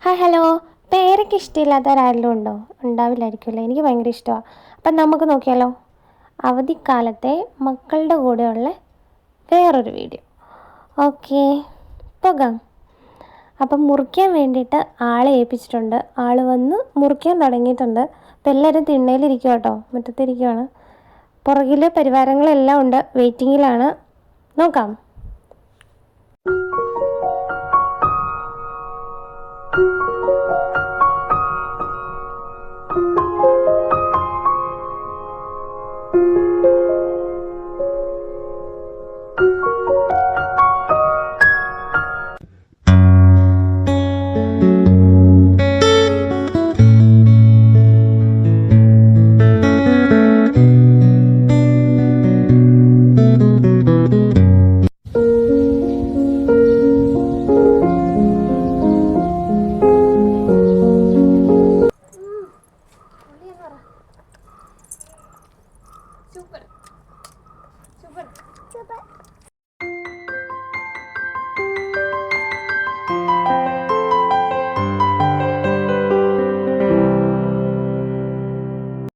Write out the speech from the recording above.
Hi hello. പേരയ്ക്ക് ഇഷ്ടമില്ലാത്തവരാരെങ്കിലും ഉണ്ടോ? ഉണ്ടാവില്ലായിരിക്കുമല്ലേ. എനിക്ക് ഭയങ്കര ഇഷ്ടമാണ്. അപ്പം നമുക്ക് നോക്കിയാലോ. അവധിക്കാലത്തെ മക്കളുടെ കൂടെയുള്ള വേറൊരു വീഡിയോ. ഓക്കെ, പോകാം. അപ്പം മുറിക്കാൻ വേണ്ടിയിട്ട് ആളെ ഏൽപ്പിച്ചിട്ടുണ്ട്. ആൾ വന്ന് മുറിക്കാൻ തുടങ്ങിയിട്ടുണ്ട്. അപ്പം എല്ലാവരും തിണ്ണയിലിരിക്കുക കേട്ടോ, മുറ്റത്തിരിക്കുകയാണ്. പുറകിൽ പരിവാരങ്ങളെല്ലാം ഉണ്ട്, വെയിറ്റിങ്ങിലാണ്. നോക്കാം. Super.